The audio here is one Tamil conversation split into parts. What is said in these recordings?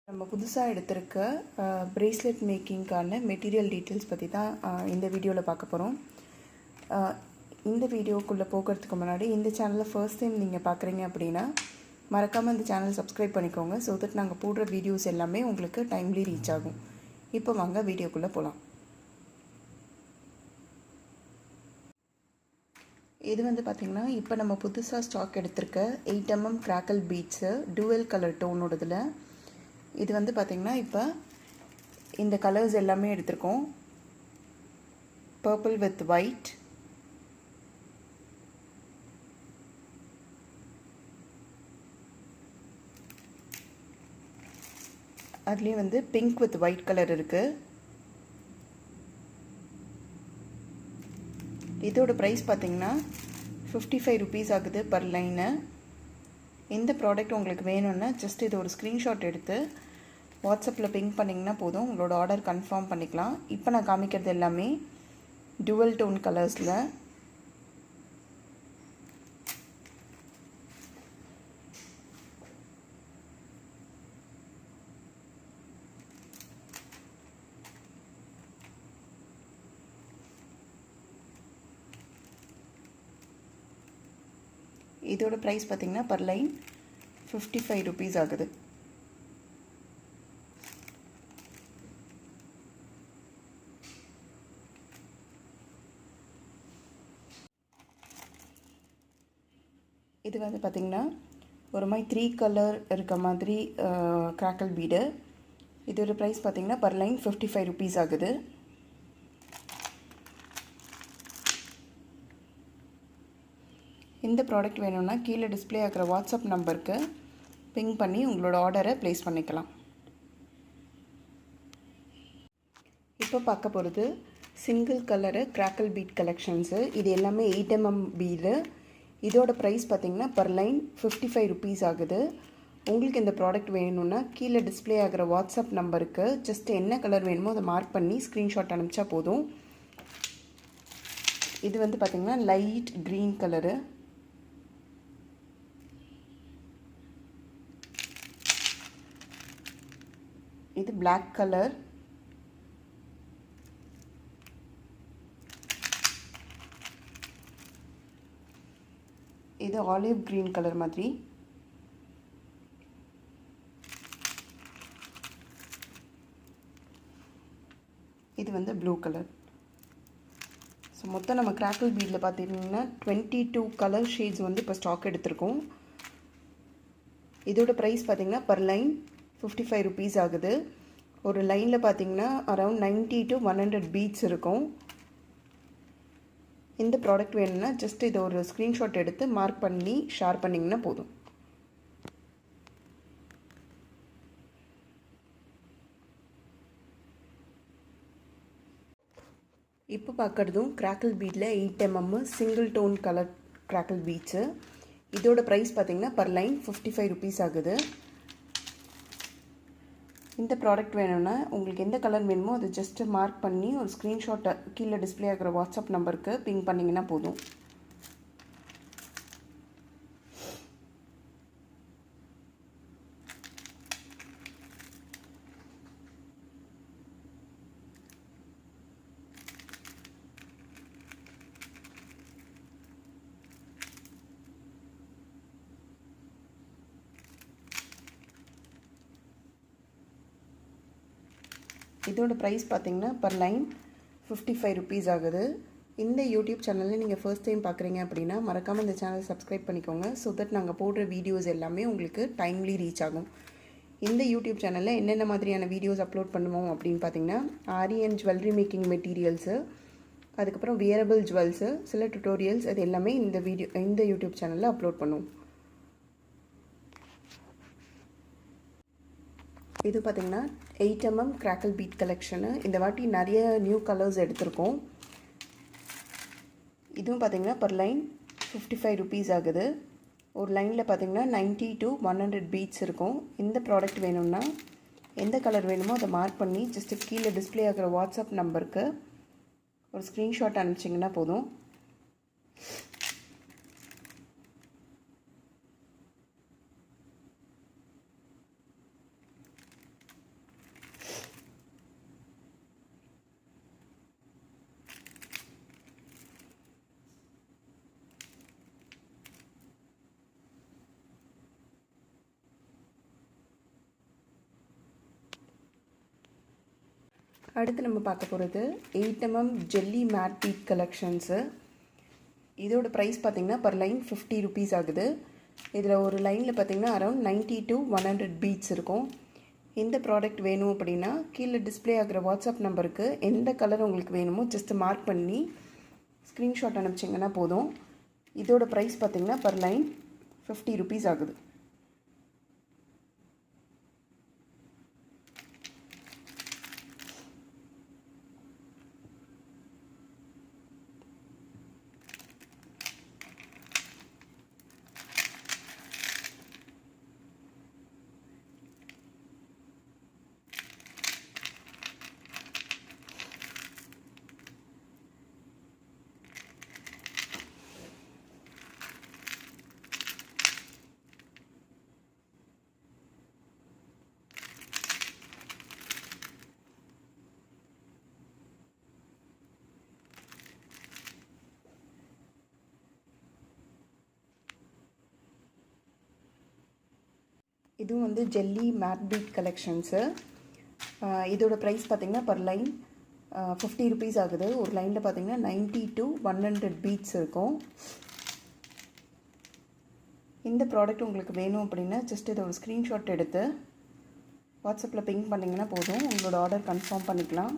நம்ம புதுசாக எடுத்திருக்க பிரேஸ்லெட் மேக்கிங்க்கான மெட்டீரியல் டீட்டெயில்ஸ் பற்றி தான் இந்த வீடியோவில் பார்க்க போகிறோம். இந்த வீடியோக்குள்ளே போகிறதுக்கு முன்னாடி இந்த சேனலை ஃபர்ஸ்ட் டைம் நீங்கள் பார்க்குறீங்க அப்படின்னா மறக்காமல் இந்த சேனல் சப்ஸ்கிரைப் பண்ணிக்கோங்க. ஸோ தட் நாங்கள் போடுற வீடியோஸ் எல்லாமே உங்களுக்கு டைம்லி ரீச் ஆகும். இப்போ வாங்க வீடியோக்குள்ளே போகலாம். இது பார்த்திங்கன்னா இப்போ நம்ம புதுசாக ஸ்டாக் எடுத்திருக்க 8mm crackle beads dual colour டோனோடதில் இது பார்த்திங்கன்னா இப்போ இந்த கலர்ஸ் எல்லாமே எடுத்திருக்கோம். பர்பிள் வித் ஒயிட், அதுலேயே பிங்க் வித் ஒயிட் கலர் இருக்குது. இதோட ப்ரைஸ் பார்த்திங்கன்னா 55 rupees ஆகுது பர் லைனு. இந்த ப்ராடக்ட் உங்களுக்கு வேணும்னா ஜஸ்ட் இது ஒரு ஸ்க்ரீன்ஷாட் எடுத்து வாட்ஸ்அப்பில் பிங்க் பண்ணிங்கன்னா போதும், உங்களோட ஆர்டர் கன்ஃபார்ம் பண்ணிக்கலாம். இப்போ நான் காமிக்கிறது எல்லாமே டுவல் டோன் கலர்ஸில். இதோட ப்ரைஸ் பார்த்திங்கன்னா பர் லைன் 55 rupees ஆகுது. இது பார்த்திங்கன்னா ஒரு மாதிரி 3 கலர் இருக்க மாதிரி கிராக்கல் பீடு. இதோட ப்ரைஸ் பார்த்திங்கன்னா பர் லைன் 55 rupees ஆகுது. இந்த ப்ராடக்ட் வேணும்னா கீழே டிஸ்பிளே ஆகிற வாட்ஸ்அப் நம்பருக்கு பிங் பண்ணி உங்களோட ஆர்டரை ப்ளேஸ் பண்ணிக்கலாம். இப்போ பார்க்க போகிறது single colour crackle bead collections. இது எல்லாமே 8mm பீடு. இதோட ப்ரைஸ் பார்த்திங்கன்னா பர் லைன் 55 rupees ஆகுது. உங்களுக்கு இந்த ப்ராடக்ட் வேணும்னா கீழே டிஸ்பிளே ஆகிற வாட்ஸ்அப் நம்பருக்கு ஜஸ்ட் என்ன கலர் வேணுமோ அதை மார்க் பண்ணி ஸ்க்ரீன்ஷாட் அனுப்பிச்சா போதும். இது பார்த்திங்கன்னா லைட் க்ரீன் கலரு. இது பிளாக் கலர். இது ஆலிவ் க்ரீன் கலர் மாதிரி. இது ப்ளூ கலர். ஸோ மொத்தம் நம்ம கிராக்கல் பீடில் பார்த்திங்கன்னா 22 கலர் ஷேட்ஸ் இப்போ ஸ்டாக் எடுத்திருக்கோம். இதோட ப்ரைஸ் பார்த்திங்கன்னா பர் லைன் 55 rupees ஆகுது. ஒரு லைனில் பார்த்திங்கன்னா அரவுண்ட் 90 to 100 பீட்ஸ் இருக்கும். இந்த ப்ராடக்ட் வேணும்னா ஜஸ்ட் இதை ஒரு ஸ்க்ரீன்ஷாட் எடுத்து மார்க் பண்ணி ஷேர் பண்ணிங்கன்னா போதும். இப்போ பார்க்குறதும் கிராக்கல் பீடில் 8mm single tone colour crackle beads. இதோட ப்ரைஸ் பார்த்திங்கன்னா பர் லைன் 55 rupees ஆகுது. இந்த ப்ராடக்ட் வேணும்னா உங்களுக்கு எந்த கலர் வேணுமோ அதை ஜஸ்ட்டு மார்க் பண்ணி ஒரு ஸ்க்ரீன்ஷாட்டை கீழே டிஸ்பிளே ஆகிற வாட்ஸ்அப் நம்பருக்கு பிங் பண்ணிங்கன்னா போதும். இதோட ப்ரைஸ் பார்த்திங்கன்னா பர் லைன் 55 rupees ஆகுது. இந்த யூடியூப் சேனலில் நீங்கள் ஃபர்ஸ்ட் டைம் பார்க்குறீங்க அப்படின்னா மறக்காமல் இந்த சேனல் சப்ஸ்கிரைப் பண்ணிக்கோங்க. ஸோ தட் நாங்கள் போடுற வீடியோஸ் எல்லாமே உங்களுக்கு டைம்லி ரீச் ஆகும். இந்த யூடியூப் சேனலில் என்னென்ன மாதிரியான வீடியோஸ் அப்லோட் பண்ணுவோம் அப்படின்னு பார்த்திங்கன்னா ஆரியன் ஜுவல்லரி மேக்கிங் மெட்டீரியல்ஸு, அதுக்கப்புறம் வியரபிள் ஜுவல்ஸு, சில டுட்டோரியல்ஸ், அது எல்லாமே இந்த யூடியூப் சேனலில் அப்லோட் பண்ணுவோம். இது பார்த்திங்கன்னா 8mm கிராக்கல் பீட் கலெக்ஷனு. இந்த வாட்டி நிறைய நியூ கலர்ஸ் எடுத்திருக்கோம். இதுவும் பார்த்திங்கன்னா பர் லைன் 55 rupees ஆகுது. ஒரு லைனில் பார்த்திங்கன்னா 90 to 100 பீட்ஸ் இருக்கும். இந்த ப்ராடக்ட் வேணும்னா எந்த கலர் வேணுமோ அதை மார்க் பண்ணி ஜஸ்ட்டு கீழே டிஸ்பிளே ஆகிற வாட்ஸ்அப் நம்பருக்கு ஒரு ஸ்க்ரீன்ஷாட் அனுப்பிச்சிங்கன்னா போதும். அடுத்து நம்ம பார்க்க போகிறது 8mm jelly matte bead collections. இதோட ப்ரைஸ் பார்த்திங்கன்னா பர் லைன் 50 rupees ஆகுது. இதில் ஒரு லைனில் பார்த்திங்கன்னா அரௌண்ட் 90 to 100 பீட்ஸ் இருக்கும். இந்த ப்ராடக்ட் வேணும் அப்படின்னா கீழே டிஸ்பிளே ஆகிற வாட்ஸ்அப் நம்பருக்கு எந்த கலர் உங்களுக்கு வேணுமோ ஜஸ்ட்டு மார்க் பண்ணி ஸ்க்ரீன்ஷாட் அனுப்பிச்சிங்கன்னா போதும். இதோட ப்ரைஸ் பார்த்திங்கன்னா பர் லைன் 50 rupees ஆகுது. இதுவும் வந்து ஜெல்லி மேட் பீட் கலெக்ஷன்ஸு. இதோட ப்ரைஸ் பார்த்திங்கன்னா பர் லைன் 50 rupees ஆகுது. ஒரு லைனில் பார்த்திங்கன்னா 90 to 100 பீட்ஸ் இருக்கும். இந்த ப்ராடக்ட் உங்களுக்கு வேணும் அப்படின்னா ஜஸ்ட் இதை ஒரு ஸ்க்ரீன்ஷாட் எடுத்து வாட்ஸ்அப்பில் பிங் பண்ணிங்கன்னா போதும், உங்களோட ஆர்டர் கன்ஃபார்ம் பண்ணிக்கலாம்.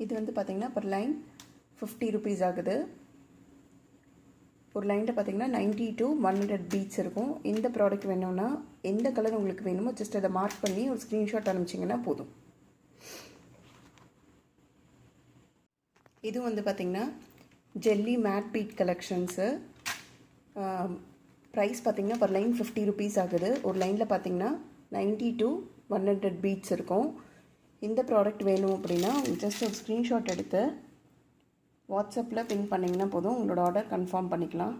இது வந்து பார்த்திங்கன்னா பர் லைன் 50 rupees ஆகுது. ஒரு லைனில் பார்த்திங்கன்னா 90 to 100 பீட்ஸ் இருக்கும். இந்த ப்ராடக்ட் வேணும்னா எந்த கலர் உங்களுக்கு வேணுமோ ஜஸ்ட் அதை மார்க் பண்ணி ஒரு ஸ்க்ரீன்ஷாட் அனுப்பிச்சிங்கன்னா போதும். இது வந்து பார்த்திங்கன்னா jelly matte bead collections. Price பார்த்திங்கன்னா பர் லைன் 50 rupees ஆகுது. ஒரு லைனில் பார்த்திங்கன்னா 90 to 100 பீட்ஸ் இருக்கும். இந்த ப்ராடக்ட் வேணும் அப்படின்னா ஜஸ்ட் ஒரு ஸ்க்ரீன்ஷாட் எடுத்து வாட்ஸ்அப்பில் பிங் பண்ணிங்கன்னா போதும், உங்களோட ஆர்டர் கன்ஃபார்ம் பண்ணிக்கலாம்.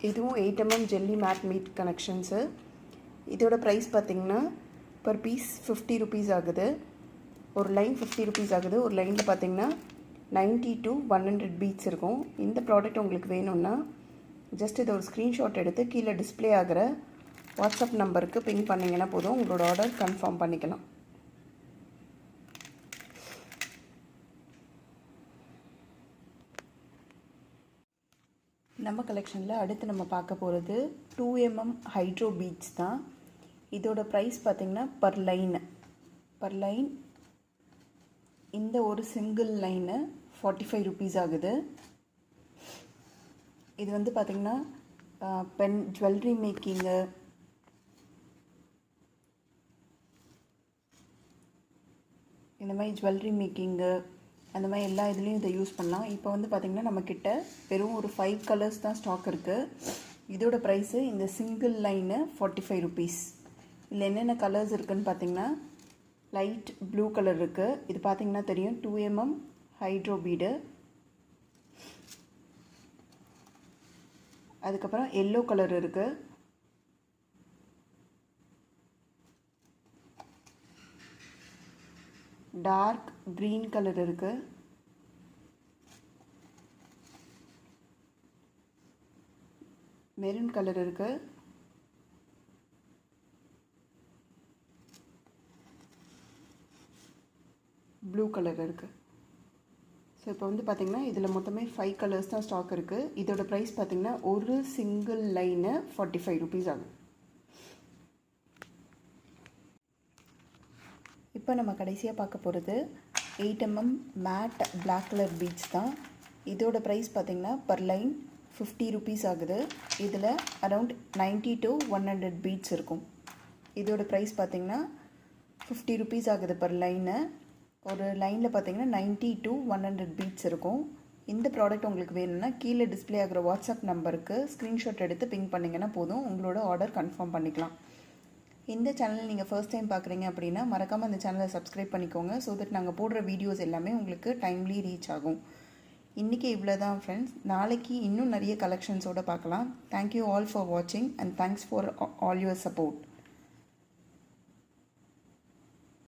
இதுவும் 8mm jelly matte bead collections. இதோட ப்ரைஸ் பார்த்திங்கன்னா பர் பீஸ் 50 rupees ஆகுது. ஒரு லைன் 50 rupees ஆகுது. ஒரு லைனில் பார்த்திங்கன்னா 90 to 100 பீட்ஸ் இருக்கும். இந்த ப்ராடக்ட் உங்களுக்கு வேணும்னா ஜஸ்ட் இதை ஒரு ஸ்க்ரீன்ஷாட் எடுத்து கீழே டிஸ்பிளே ஆகிற வாட்ஸ்அப் நம்பருக்கு பிங் பண்ணிங்கன்னா போதும், உங்களோட ஆர்டர் கன்ஃபார்ம் பண்ணிக்கலாம். நம்ம கலெக்ஷனில் அடுத்து நம்ம பார்க்க போகிறது 2mm ஹைட்ரோ பீட்ஸ் தான். இதோட ப்ரைஸ் பார்த்திங்கன்னா பர் லைன் இந்த ஒரு சிங்கிள் லைனு 45 rupees ஆகுது. இது வந்து பார்த்திங்கன்னா பென் ஜுவல்லரி மேக்கிங்கு, இந்த மாதிரி ஜுவல்லரி மேக்கிங்கு அந்த மாதிரி எல்லா இதுலேயும் இதை யூஸ் பண்ணலாம். இப்போ வந்து பார்த்திங்கன்னா நம்மக்கிட்ட வெறும் ஒரு 5 colors தான் ஸ்டாக் இருக்குது. இதோட ப்ரைஸு இந்த சிங்கிள் லைனு 45 rupees. இதில் என்னென்ன கலர்ஸ் இருக்குதுன்னு பார்த்திங்கன்னா லைட் ப்ளூ கலர் இருக்குது. இது பார்த்திங்கன்னா தெரியும் 2mm ஹைட்ரோ பீடு. அதுக்கப்புறம் எல்லோ கலர் இருக்குது. டார்க் க்ரீன் கலர் இருக்குது. மெரூன் கலர் இருக்குது. ப்ளூ கலர் இருக்குது. ஸோ இப்போ வந்து பார்த்திங்கன்னா இதில் மொத்தமே 5 colors தான் ஸ்டாக் இருக்குது. இதோட ப்ரைஸ் பார்த்திங்கன்னா ஒரு சிங்கிள் லைனு 45 rupees ஆகும். இப்போ நம்ம கடைசியாக பார்க்க போகிறது 8mm matte black colour beads தான். இதோட ப்ரைஸ் பார்த்திங்கன்னா பர் லைன் 50 ருபீஸ் ஆகுது. இதில் அரவுண்ட் 90 to 100 பீட்ஸ் இருக்கும். இதோட ப்ரைஸ் பார்த்திங்கன்னா 50 ருபீஸ் ஆகுது பர் லைனு. ஒரு லைனில் பார்த்திங்கன்னா 90 to 100 பீட்ஸ் இருக்கும். இந்த ப்ராடக்ட் உங்களுக்கு வேணும்னா கீழே டிஸ்பிளே ஆகிற வாட்ஸ்அப் நம்பருக்கு ஸ்க்ரீன்ஷாட் எடுத்து பிங் பண்ணிங்கன்னா போதும், உங்களோட ஆர்டர் கன்ஃபார்ம் பண்ணிக்கலாம். இந்த சேனல் நீங்கள் ஃபர்ஸ்ட் டைம் பார்க்குறீங்க அப்படின்னா மறக்காமல் அந்த சேனலை சப்ஸ்கிரைப் பண்ணிக்கோங்க. ஸோ தட் நாங்கள் போடுற வீடியோஸ் எல்லாமே உங்களுக்கு டைம்லி ரீச் ஆகும். இன்றைக்கி இவ்வளோ தான் ஃப்ரெண்ட்ஸ். நாளைக்கு இன்னும் நிறைய கலெக்ஷன்ஸோடு பார்க்கலாம். தேங்க்யூ ஆல் ஃபார் வாட்சிங் and thanks for all your support.